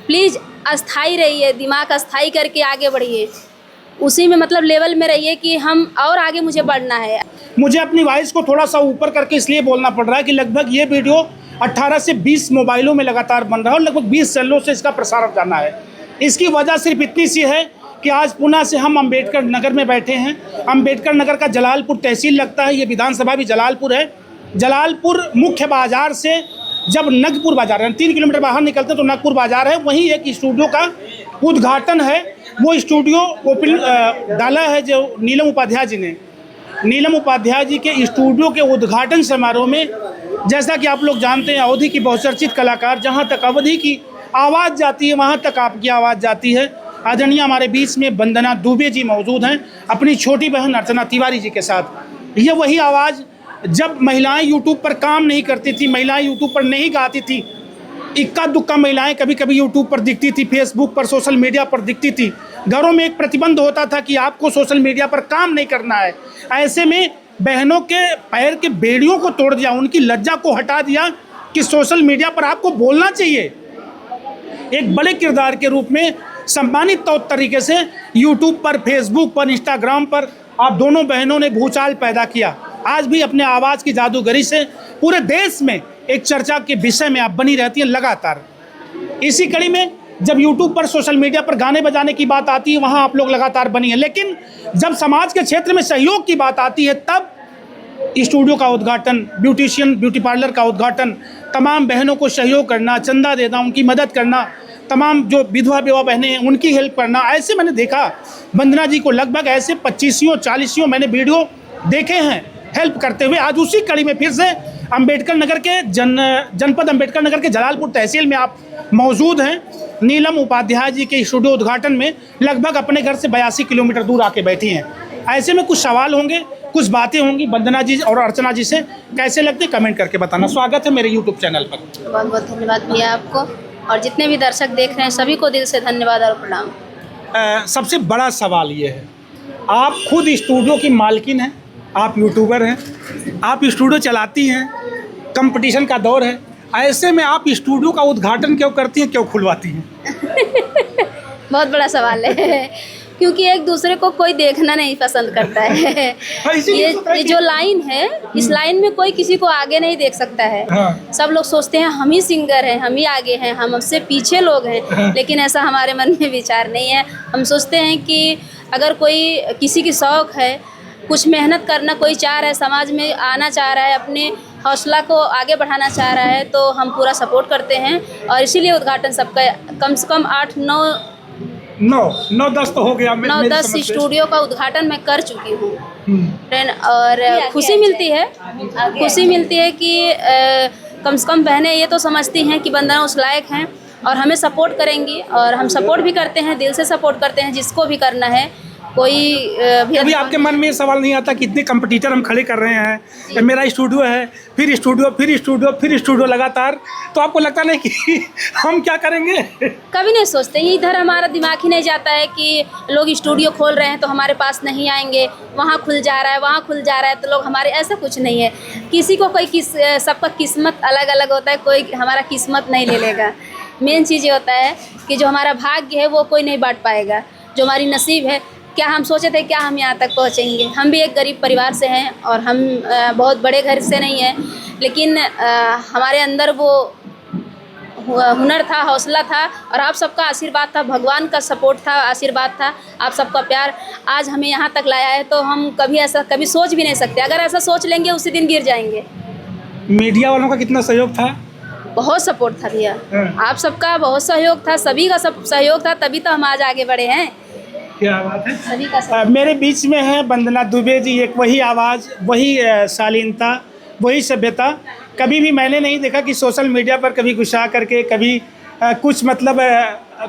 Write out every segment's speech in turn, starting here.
Please अस्थाई रहिए, दिमाग अस्थाई करके आगे बढ़िए, उसी में मतलब लेवल में रहिए कि हम और आगे मुझे बढ़ना है। मुझे अपनी वॉइस को थोड़ा सा ऊपर करके इसलिए बोलना पड़ रहा है कि लगभग ये वीडियो 18 से 20 मोबाइलों में लगातार बन रहा है और लगभग 20 चैनलों से इसका प्रसारण जाना है। इसकी वजह सिर्फ इतनी सी है कि आज पुणे से हम अम्बेडकर नगर में बैठे हैं। अम्बेडकर नगर का जलालपुर तहसील लगता है, ये विधानसभा भी जलालपुर है। जलालपुर मुख्य बाजार से जब नगपुर बाजार है 3 किलोमीटर बाहर निकलते तो नगपुर बाजार है, वहीं एक स्टूडियो का उद्घाटन है। वो स्टूडियो ओपन डाला है जो नीलम उपाध्याय जी ने। नीलम उपाध्याय जी के स्टूडियो के उद्घाटन समारोह में, जैसा कि आप लोग जानते हैं, अवधि की बहुचर्चित कलाकार, जहां तक अवधि की आवाज़ जाती है वहां तक आपकी आवाज़ जाती है। आदरणीय हमारे बीच में वंदना दुबे जी मौजूद हैं अपनी छोटी बहन अर्चना तिवारी जी के साथ। ये वही आवाज़ जब महिलाएं यूट्यूब पर काम नहीं करती थी, महिलाएं यूट्यूब पर नहीं गाती थी, इक्का दुक्का महिलाएं कभी कभी यूट्यूब पर दिखती थी, फेसबुक पर, सोशल मीडिया पर दिखती थी। घरों में एक प्रतिबंध होता था कि आपको सोशल मीडिया पर काम नहीं करना है। ऐसे में बहनों के पैर के बेड़ियों को तोड़ दिया, उनकी लज्जा को हटा दिया कि सोशल मीडिया पर आपको बोलना चाहिए। एक बड़े किरदार के रूप में सम्मानित तौर तरीके से यूट्यूब पर, फेसबुक पर, इंस्टाग्राम पर आप दोनों बहनों ने भूचाल पैदा किया। आज भी अपने आवाज़ की जादूगरी से पूरे देश में एक चर्चा के विषय में आप बनी रहती हैं लगातार। इसी कड़ी में जब यूट्यूब पर, सोशल मीडिया पर गाने बजाने की बात आती है, वहाँ आप लोग लगातार बनी है। लेकिन जब समाज के क्षेत्र में सहयोग की बात आती है, तब स्टूडियो का उद्घाटन, ब्यूटी पार्लर का उद्घाटन, तमाम बहनों को सहयोग करना, चंदा देना, उनकी मदद करना, तमाम जो विधवा बेवा बहनें हैं उनकी हेल्प करना, ऐसे मैंने देखा वंदना जी को लगभग ऐसे 25-40 मैंने वीडियो देखे हैं हेल्प करते हुए। आज उसी कड़ी में फिर से अम्बेडकर नगर के जनपद अम्बेडकर नगर के जलालपुर तहसील में आप मौजूद हैं। नीलम उपाध्याय जी के स्टूडियो उद्घाटन में लगभग अपने घर से 82 किलोमीटर दूर आके बैठी हैं। ऐसे में कुछ सवाल होंगे, कुछ बातें होंगी वंदना जी और अर्चना जी से। कैसे लगते कमेंट करके बताना। स्वागत है मेरे यूट्यूब चैनल पर। बहुत बहुत धन्यवाद भैया आपको, और जितने भी दर्शक देख रहे हैं सभी को दिल से धन्यवाद और प्रणाम। सबसे बड़ा सवाल ये है, आप खुद स्टूडियो की मालकिन हैं, आप यूट्यूबर हैं, आप स्टूडियो चलाती हैं, कंपटीशन का दौर है, ऐसे में आप स्टूडियो का उद्घाटन क्यों करती हैं, क्यों खुलवाती हैं? बहुत बड़ा सवाल है, क्योंकि एक दूसरे को कोई देखना नहीं पसंद करता है। ये जो लाइन है, इस लाइन में कोई किसी को आगे नहीं देख सकता है। हाँ। सब लोग सोचते हैं हम ही सिंगर हैं, हम ही आगे हैं, हम हमसे पीछे लोग हैं। हाँ। लेकिन ऐसा हमारे मन में विचार नहीं है। हम सोचते हैं कि अगर कोई किसी की शौक़ है, कुछ मेहनत करना कोई चाह रहा है, समाज में आना चाह रहा है, अपने हौसला को आगे बढ़ाना चाह रहा है, तो हम पूरा सपोर्ट करते हैं। और इसीलिए उद्घाटन सबका कम से कम 9-10 तो हो गया। 9-10 स्टूडियो का उद्घाटन मैं कर चुकी हूँ। और खुशी मिलती है कि कम से कम बहनें ये तो समझती हैं कि वंदना उस लायक हैं और हमें सपोर्ट करेंगी, और हम सपोर्ट भी करते हैं, दिल से सपोर्ट करते हैं जिसको भी करना है। कोई अभी आपके मन में ये सवाल नहीं आता कि इतने कंपटीटर हम खड़े कर रहे हैं, मेरा स्टूडियो है, फिर स्टूडियो लगातार, तो आपको लगता नहीं कि हम क्या करेंगे? कभी नहीं सोचते, इधर हमारा दिमाग ही नहीं जाता है कि लोग स्टूडियो खोल रहे हैं तो हमारे पास नहीं आएंगे, वहाँ खुल जा रहा है, वहाँ खुल जा रहा है तो लोग हमारे, ऐसा कुछ नहीं है। किसी को कोई सबका किस्मत अलग अलग होता है, कोई हमारा किस्मत नहीं ले लेगा। मेन चीज़ ये होता है कि जो हमारा भाग्य है वो कोई नहीं बांट पाएगा, जो हमारी नसीब है। क्या हम सोचे थे क्या हम यहाँ तक पहुँचेंगे? हम भी एक गरीब परिवार से हैं और हम बहुत बड़े घर से नहीं हैं, लेकिन हमारे अंदर वो हुनर था, हौसला था, और आप सबका आशीर्वाद था, भगवान का सपोर्ट था, आशीर्वाद था, आप सबका प्यार आज हमें यहाँ तक लाया है। तो हम कभी सोच भी नहीं सकते, अगर ऐसा सोच लेंगे उसी दिन गिर जाएंगे। मीडिया वालों का कितना सहयोग था? बहुत सपोर्ट था भैया, आप सबका बहुत सहयोग था, सभी का सब सहयोग था, तभी तो हम आज आगे बढ़े हैं। क्या बात है। सभी का मेरे बीच में है वंदना दुबे जी, एक वही आवाज़, वही शालीनता, वही सभ्यता। कभी भी मैंने नहीं देखा कि सोशल मीडिया पर कभी गुस्सा करके, कभी कुछ मतलब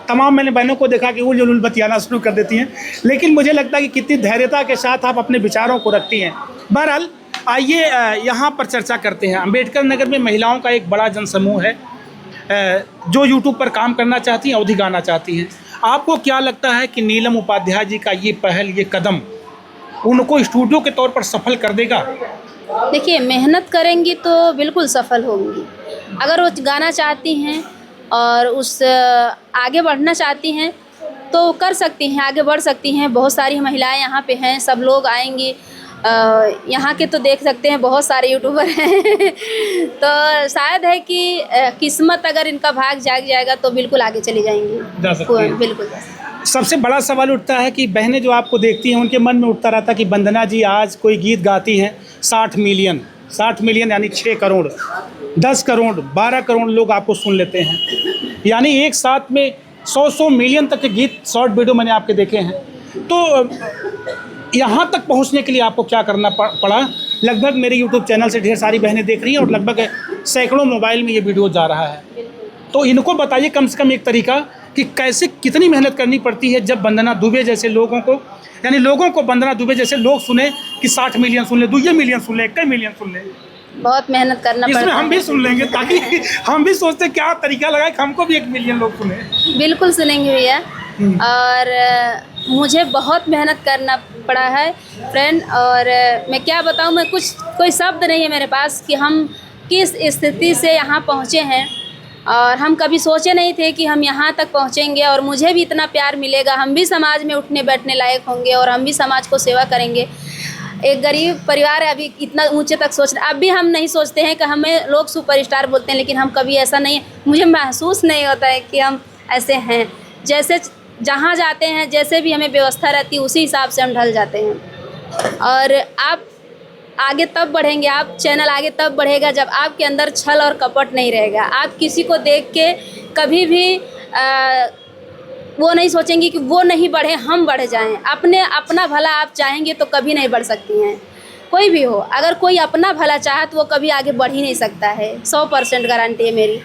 तमाम मैंने बहनों को देखा कि उल जुलूल बतियाना शुरू कर देती हैं, लेकिन मुझे लगता है कि कितनी धैर्यता के साथ आप अपने विचारों को रखती हैं। बहरहाल आइए यहाँ पर चर्चा करते हैं। अम्बेडकर नगर में महिलाओं का एक बड़ा जनसमूह है जो यूट्यूब पर काम करना चाहती हैं, अवधि गाना चाहती हैं। आपको क्या लगता है कि नीलम उपाध्याय जी का ये पहल, ये कदम उनको स्टूडियो के तौर पर सफल कर देगा? देखिए, मेहनत करेंगी तो बिल्कुल सफल होंगी। अगर वो गाना चाहती हैं और उस आगे बढ़ना चाहती हैं तो कर सकती हैं, आगे बढ़ सकती हैं। बहुत सारी महिलाएं यहाँ पे हैं, सब लोग आएंगी। यहाँ के तो देख सकते हैं बहुत सारे यूट्यूबर हैं तो शायद है कि किस्मत अगर इनका भाग जाग जाएगा तो बिल्कुल आगे चली जाएंगी, जा सकती हैं। बिल्कुल। सबसे बड़ा सवाल उठता है कि बहनें जो आपको देखती हैं उनके मन में उठता रहता है कि वंदना जी आज कोई गीत गाती हैं 60 मिलियन यानी 6 करोड़, 10 करोड़, 12 करोड़ लोग आपको सुन लेते हैं, यानी एक साथ में 100 मिलियन तक के गीत शॉर्ट वीडियो मैंने आपके देखे हैं। तो यहाँ तक पहुँचने के लिए आपको क्या करना पड़ा? लगभग मेरे यूट्यूब चैनल से ढेर सारी बहनें देख रही हैं और लगभग सैकड़ों मोबाइल में ये वीडियो जा रहा है। तो इनको बताइए कम से कम एक तरीका कि कैसे कितनी मेहनत करनी पड़ती है जब वंदना दुबे जैसे लोगों को, यानी लोगों को वंदना दुबे जैसे लोग सुने कि 60 मिलियन सुन ले, 2 मिलियन सुन ले, 1 मिलियन सुन ले। बहुत मेहनत करना पड़ता है। इसमें हम भी सुन लेंगे ताकि हम भी सोचते क्या तरीका लगाए कि हमको भी 1 मिलियन लोग सुने। बिल्कुल सुनेंगे भैया। और मुझे बहुत मेहनत करना पड़ा है फ्रेंड, और मैं क्या बताऊँ, मैं कोई शब्द नहीं है मेरे पास कि हम किस स्थिति से यहाँ पहुँचे हैं। और हम कभी सोचे नहीं थे कि हम यहाँ तक पहुँचेंगे और मुझे भी इतना प्यार मिलेगा, हम भी समाज में उठने बैठने लायक होंगे और हम भी समाज को सेवा करेंगे। एक गरीब परिवार है, अभी इतना ऊंचे तक सोच रहे, अब भी हम नहीं सोचते हैं कि हमें लोग सुपरस्टार बोलते हैं, लेकिन हम कभी ऐसा नहीं, मुझे महसूस नहीं होता है कि हम ऐसे हैं। जैसे जहाँ जाते हैं, जैसे भी हमें व्यवस्था रहती है उसी हिसाब से हम ढल जाते हैं। और आप आगे तब बढ़ेंगे, आप चैनल आगे तब बढ़ेगा जब आपके अंदर छल और कपट नहीं रहेगा। आप किसी को देख के कभी भी वो नहीं सोचेंगी कि वो नहीं बढ़े, हम बढ़ जाएं। अपना भला आप चाहेंगे तो कभी नहीं बढ़ सकती हैं। कोई भी हो, अगर कोई अपना भला चाहे तो वो कभी आगे बढ़ ही नहीं सकता है, 100% गारंटी है मेरी।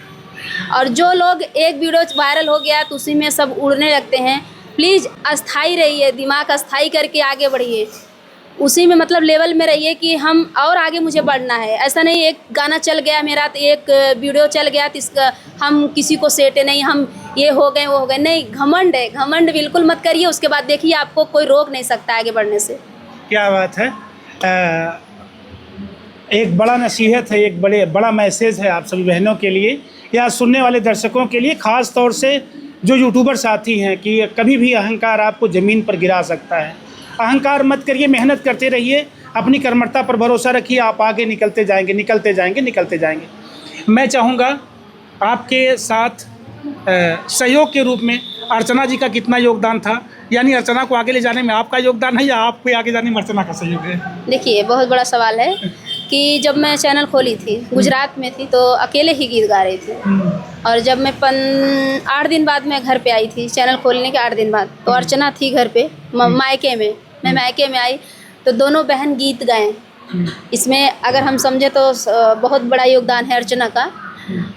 और जो लोग एक वीडियो वायरल हो गया तो उसी में सब उड़ने लगते हैं, प्लीज़ अस्थाई रहिए, दिमाग अस्थाई करके आगे बढ़िए, उसी में मतलब लेवल में रहिए कि हम और आगे मुझे बढ़ना है। ऐसा नहीं एक गाना चल गया मेरा तो एक वीडियो चल गया तो इसका हम किसी को सेटे नहीं, हम ये हो गए वो हो गए, नहीं। घमंड है, घमंड बिल्कुल मत करिए। उसके बाद देखिए आपको कोई रोक नहीं सकता आगे बढ़ने से। क्या बात है। एक बड़ा नसीहत है, एक बड़ा मैसेज है आप सभी बहनों के लिए या सुनने वाले दर्शकों के लिए, ख़ास तौर से जो यूट्यूबर साथी हैं कि कभी भी अहंकार आपको ज़मीन पर गिरा सकता है। अहंकार मत करिए, मेहनत करते रहिए, अपनी कर्मठता पर भरोसा रखिए, आप आगे निकलते जाएंगे। मैं चाहूँगा आपके साथ सहयोग के रूप में अर्चना जी का कितना योगदान था, यानी अर्चना को आगे ले जाने में आपका योगदान है या आपको आगे जाने में अर्चना का सहयोग है? देखिए, बहुत बड़ा सवाल है कि जब मैं चैनल खोली थी, गुजरात में थी, तो अकेले ही गीत गा रही थी। और जब मैं 8 दिन बाद मैं घर पे आई थी, चैनल खोलने के 8 दिन बाद, तो अर्चना थी घर पे मायके में। मैं मायके में आई तो दोनों बहन गीत गाएं। इसमें अगर हम समझे तो बहुत बड़ा योगदान है अर्चना का,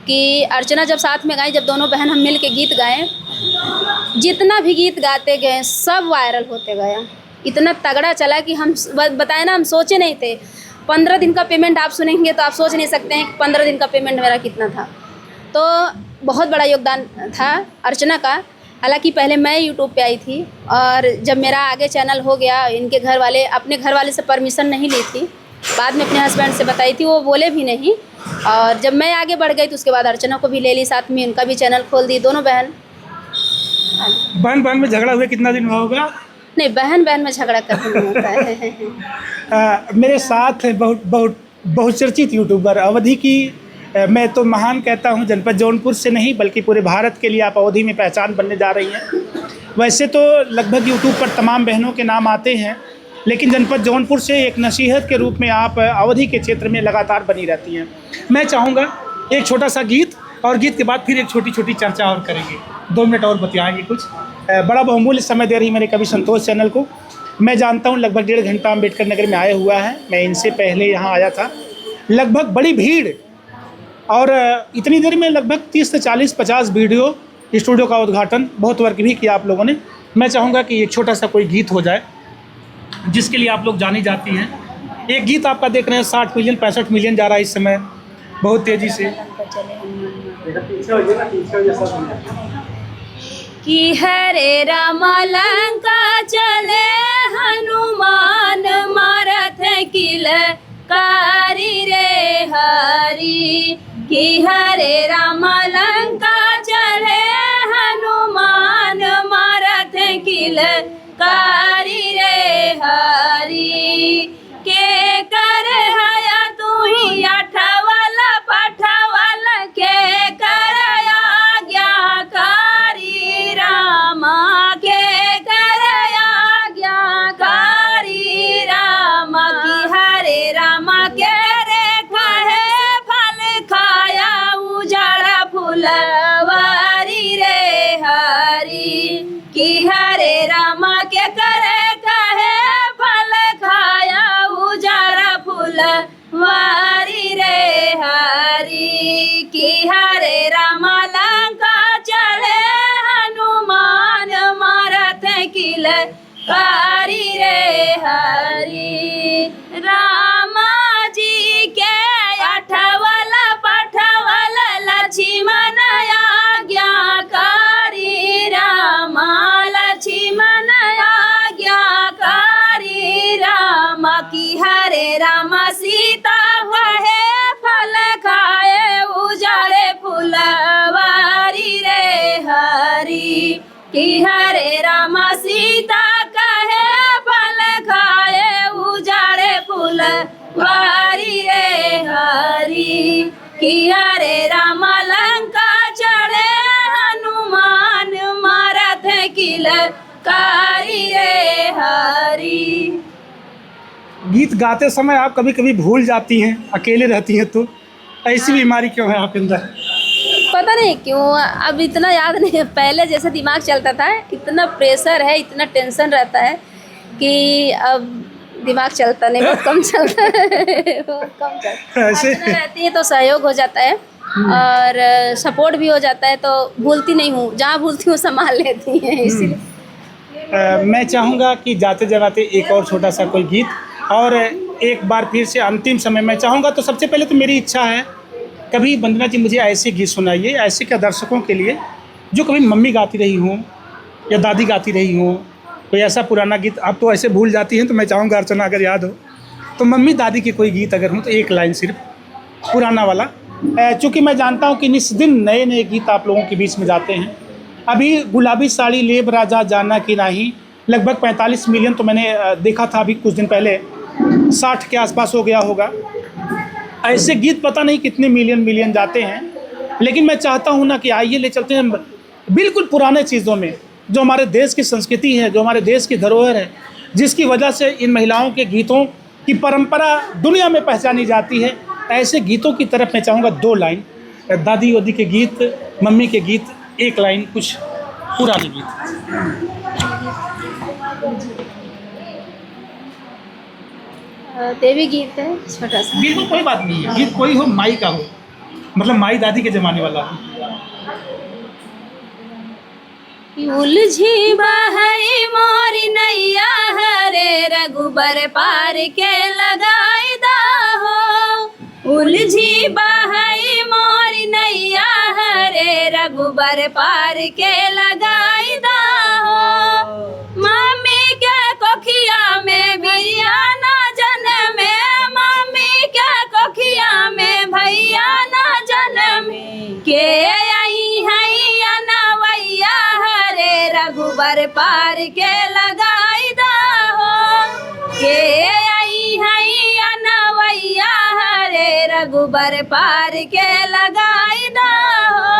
कि अर्चना जब साथ में गाई, जब दोनों बहन हम मिल के गीत गाएं, जितना भी गीत गाते गए सब वायरल होते गया। इतना तगड़ा चला कि हम बताए ना, हम सोचे नहीं थे। 15 दिन का पेमेंट आप सुनेंगे तो आप सोच नहीं सकते हैं कि 15 दिन का पेमेंट मेरा कितना था। तो बहुत बड़ा योगदान था अर्चना का। हालांकि पहले मैं यूट्यूब पे आई थी और जब मेरा आगे चैनल हो गया, इनके घर वाले, अपने घर वाले से परमिशन नहीं ली थी, बाद में अपने हस्बैंड से बताई थी, वो बोले भी नहीं। और जब मैं आगे बढ़ गई तो उसके बाद अर्चना को भी ले ली साथ में, उनका भी चैनल खोल दी, दोनों बहन। बहन में झगड़ा हुए कितना दिन हुआ होगा? नहीं, बहन में झगड़ा कभी नहीं होता है। मेरे साथ बहुचर्चित यूट्यूबर अवधि की, मैं तो महान कहता हूं, जनपद जौनपुर से नहीं बल्कि पूरे भारत के लिए आप अवधि में पहचान बनने जा रही हैं। वैसे तो लगभग यूट्यूब पर तमाम बहनों के नाम आते हैं, लेकिन जनपद जौनपुर से एक नसीहत के रूप में आप अवधि के क्षेत्र में लगातार बनी रहती हैं। मैं चाहूँगा एक छोटा सा गीत, और गीत के बाद फिर एक छोटी छोटी चर्चा और करेंगे, 2 मिनट और बतियाएंगे कुछ। बड़ा बहुमूल्य समय दे रही मेरे कवि संतोष चैनल को। मैं जानता हूँ लगभग 1.5 घंटा अम्बेडकर नगर में आया हुआ है। मैं इनसे पहले यहाँ आया था, लगभग बड़ी भीड़, और इतनी देर में लगभग 30 से 40-50 वीडियो स्टूडियो का उद्घाटन, बहुत वर्क भी किया आप लोगों ने। मैं चाहूँगा कि एक छोटा सा कोई गीत हो जाए जिसके लिए आप लोग जानी जाती हैं। एक गीत आपका देख रहे हैं 60 मिलियन 65 मिलियन जा रहा है इस समय बहुत तेज़ी से। कि हरे राम लंका चले हनुमान मारथ किल कारी रे हरी, कि हरे राम लंका किल कारी रे हरी के कर हया तू ही अठवाला पठवाला के कर आज्ञाकारी रामा के कर आज्ञाकारी रामा की हरे रामा के रेखा है फल खाया उजाड़ा फुलवारी रे हरी की हरे रामा के करे कहे फल खाया उजाड़ा फुलवारी रे हरी की हरे रामा लंका चढ़े हनुमान मारत किल कारी रे हरी रामा जी के अठवाला पठवाला लक्ष्मण आज्ञाकारी रामा लक्ष्मण आज्ञाकारी रामा की हरे रामा सीता कहे फल खाए उजाड़े फुलवारी रे हरी की हरे रामा सीता कहे फल खाए उजाड़े फुलवारी रे हरी की हरे रामा लंका चढ़े हनुमान मारत किल कारी रे हरी। गीत गाते समय आप कभी कभी भूल जाती हैं, अकेले रहती हैं, तो ऐसी बीमारी क्यों है आपके अंदर? पता नहीं क्यों अब इतना याद नहीं है, पहले जैसे दिमाग चलता था इतना प्रेशर है, इतना टेंशन रहता है कि अब दिमाग चलता नहीं, बहुत कम चलता है बहुत कम चलता है। ऐसे रहती है तो सहयोग हो जाता है और सपोर्ट भी हो जाता है, तो भूलती नहीं हूँ, जहाँ भूलती हूँ संभाल लेती हैं इसीलिए। मैं चाहूँगा कि जाते जाते एक और छोटा सा कोई गीत, और एक बार फिर से अंतिम समय मैं चाहूँगा। तो सबसे पहले तो मेरी इच्छा है कभी वंदना जी मुझे ऐसे गीत सुनाइए, ऐसे क्या दर्शकों के लिए जो कभी मम्मी गाती रही हूँ या दादी गाती रही हूँ, कोई ऐसा पुराना गीत। आप तो ऐसे भूल जाती हैं, तो मैं चाहूँगा अर्चना अगर याद हो तो मम्मी दादी की कोई गीत अगर हो तो एक लाइन सिर्फ पुराना वाला, चूँकि मैं जानता हूँ कि निस्दिन नए नए गीत आप लोगों के बीच में जाते हैं। अभी गुलाबी साड़ी लेब राजा जाना कि नहीं लगभग 45 मिलियन तो मैंने देखा था अभी कुछ दिन पहले, 60 के आसपास हो गया होगा। ऐसे गीत पता नहीं कितने मिलियन जाते हैं, लेकिन मैं चाहता हूँ ना कि आइए ले चलते हैं बिल्कुल पुराने चीज़ों में, जो हमारे देश की संस्कृति है, जो हमारे देश की धरोहर है, जिसकी वजह से इन महिलाओं के गीतों की परंपरा दुनिया में पहचानी जाती है। ऐसे गीतों की तरफ मैं चाहूँगा 2 लाइन, दादी वादी के गीत, मम्मी के गीत, 1 लाइन कुछ पुराने गीत। देवी गीत है छोटा सा, बिल्कुल कोई बात नहीं है, गीत कोई हो, माई का हो, मतलब माई दादी के ज़माने वाला हो। उलझी बहई मोरी नैया हरे रघुबर पार के लगाई दा हो, उलझी बहई मोरी नैया हरे रघुबर पार के लगाई दा हो। मम्मी के कोखिया में भैया ना जन्मे, मम्मी के कोखिया में भैया ना जन्मे, के आई है अनवैया हरे रघुबर पार के लगाई दा हो, के आई है अनवैया हरे रघुबर पार के लगाई दा हो।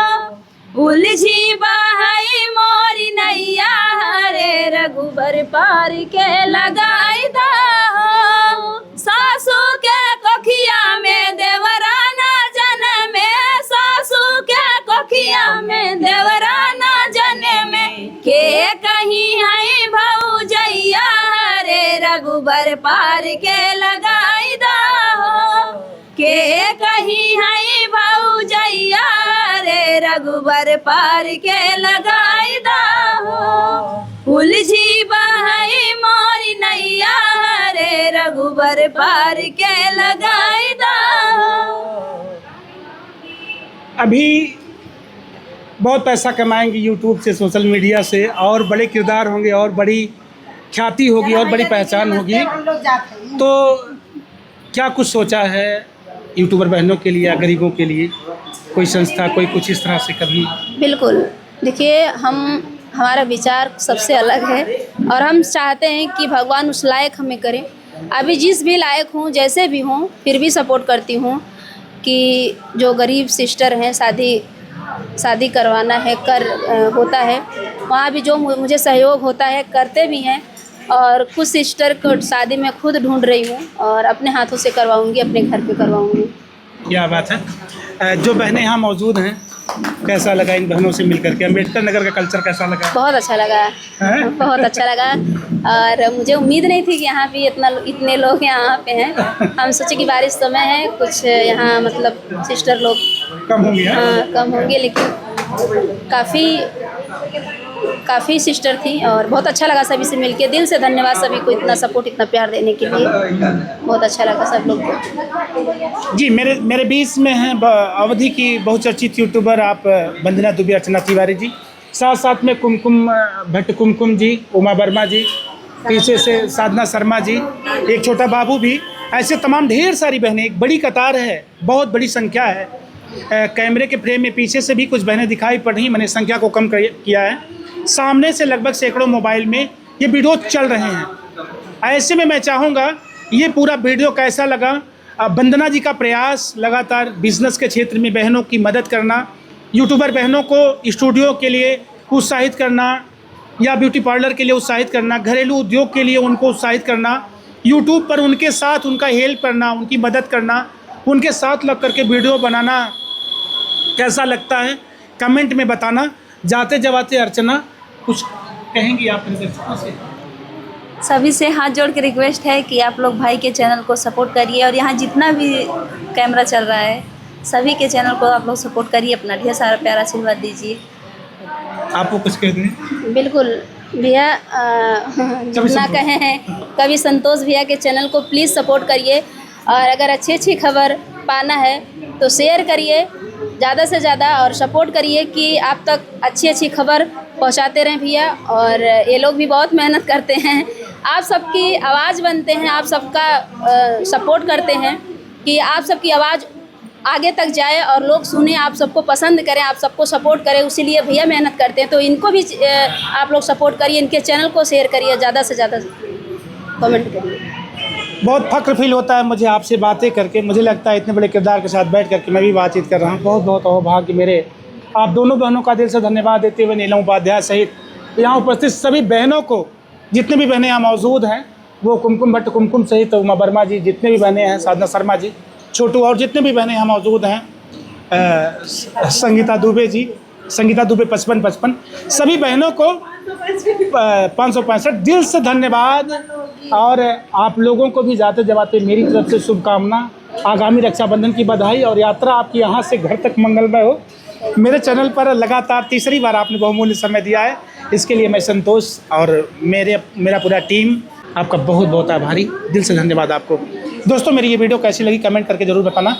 उलझी बहई मोरी नैया हरे रघुबर पार के लगाई दा हो। सासू के कोखिया में देवराना जन्मे, सासू के कोखिया में देवराना जन्मे, के कहीं है भौजैया हरे रघुबर पार के लगाई दा हो, के कहीं है भौजैया हरे रघुबर पार के लगाई दा हो। उलझी बहई मोरी नैया हरे रघुबर पार के लगाई दा हो। अभी बहुत पैसा कमाएंगे यूट्यूब से, सोशल मीडिया से, और बड़े किरदार होंगे और बड़ी ख्याति होगी और बड़ी पहचान होगी, तो क्या कुछ सोचा है यूट्यूबर बहनों के लिए या गरीबों के लिए, कोई संस्था, कोई कुछ इस तरह से कभी? बिल्कुल, देखिए हमारा विचार सबसे अलग है। और हम चाहते हैं कि भगवान उस लायक हमें करे। अभी जिस भी लायक हूँ, जैसे भी हूँ, फिर भी सपोर्ट करती हूँ कि जो गरीब सिस्टर हैं, शादी करवाना है होता है, वहाँ भी जो मुझे सहयोग होता है करते भी हैं। और कुछ सिस्टर को शादी में खुद ढूंढ रही हूँ और अपने हाथों से करवाऊँगी, अपने घर पे करवाऊँगी। क्या बात है। जो बहनें यहाँ मौजूद हैं, कैसा लगा इन बहनों से मिलकर के? अम्बेडकर नगर का कल्चर कैसा लगा? बहुत अच्छा लगा, बहुत अच्छा लगा। और मुझे उम्मीद नहीं थी कि यहाँ भी इतने लोग यहाँ पे हैं। हम सोचे कि बारिश समय है, कुछ यहाँ मतलब सिस्टर लोग कम होंगे। हाँ कम होंगे, लेकिन काफ़ी सिस्टर थी और बहुत अच्छा लगा सभी से मिलके। दिल से धन्यवाद सभी को इतना सपोर्ट, इतना प्यार देने के लिए। बहुत अच्छा लगा सब लोग को। जी, मेरे बीच में हैं अवधि की बहुचर्चित यूट्यूबर आप वंदना दुबे, अर्चना तिवारी जी, साथ में कुमकुम भट्ट कुमकुम जी, उमा वर्मा जी, पीछे से साधना शर्मा जी, एक छोटा बाबू भी, ऐसे तमाम ढेर सारी बहनें, एक बड़ी कतार है, बहुत बड़ी संख्या है। कैमरे के फ्रेम में पीछे से भी कुछ बहनें दिखाई पड़ रही, मैंने संख्या को कम किया है। सामने से लगभग सैकड़ों मोबाइल में ये वीडियो चल रहे हैं। ऐसे में मैं चाहूँगा ये पूरा वीडियो कैसा लगा। वंदना जी का प्रयास लगातार बिजनेस के क्षेत्र में बहनों की मदद करना, यूट्यूबर बहनों को स्टूडियो के लिए उत्साहित करना या ब्यूटी पार्लर के लिए उत्साहित करना, घरेलू उद्योग के लिए उनको उत्साहित करना, यूट्यूब पर उनके साथ उनका हेल्प करना, उनकी मदद करना, उनके साथ लग करके वीडियो बनाना कैसा लगता है कमेंट में बताना। जाते जाते अर्चना कुछ कहेंगी आप इनके से? सभी से हाथ जोड़ के रिक्वेस्ट है कि आप लोग भाई के चैनल को सपोर्ट करिए और यहाँ जितना भी कैमरा चल रहा है सभी के चैनल को आप लोग सपोर्ट करिए, अपना ढेर सारा प्यार आशीर्वाद दीजिए। आपको कुछ कह दें? बिल्कुल भैया, जितना कहे हैं, कभी संतोष भैया के चैनल को प्लीज़ सपोर्ट करिए और अगर अच्छी खबर पाना है तो शेयर करिए ज़्यादा से ज़्यादा और सपोर्ट करिए कि आप तक अच्छी खबर पहुंचाते रहें भैया। और ये लोग भी बहुत मेहनत करते हैं, आप सबकी आवाज़ बनते हैं, आप सबका सपोर्ट करते हैं कि आप सबकी आवाज़ आगे तक जाए और लोग सुने, आप सबको पसंद करें, आप सबको सपोर्ट करें। इसीलिए भैया मेहनत करते हैं, तो इनको भी आप लोग सपोर्ट करिए, इनके चैनल को शेयर करिए, ज़्यादा से ज़्यादा कमेंट करिए। बहुत फ़ख्र फील होता है मुझे आपसे बातें करके। मुझे लगता है इतने बड़े किरदार के साथ बैठ करके मैं भी बातचीत कर रहा हूँ। बहुत अहोभाग्य मेरे। आप दोनों बहनों का दिल से धन्यवाद देते हुए नीलम उपाध्याय सहित यहाँ उपस्थित सभी बहनों को, जितने भी बहनें यहाँ मौजूद हैं, वो कुमकुम भट्ट कुमकुम सहित उमा वर्मा जी, जितने भी बहनें हैं, साधना शर्मा जी, छोटू और जितने भी बहनें यहाँ मौजूद हैं, संगीता दुबे जी, संगीता दुबे 5555, सभी बहनों को 565 दिल से धन्यवाद। और आप लोगों को भी जाते जाते मेरी तरफ से शुभकामना, आगामी रक्षाबंधन की बधाई और यात्रा आपकी यहाँ से घर तक मंगलमय हो। मेरे चैनल पर लगातार तीसरी बार आपने बहुमूल्य समय दिया है, इसके लिए मैं संतोष और मेरा पूरा टीम आपका बहुत आभारी। दिल से धन्यवाद आपको। दोस्तों, मेरी ये वीडियो कैसी लगी कमेंट करके ज़रूर बताना।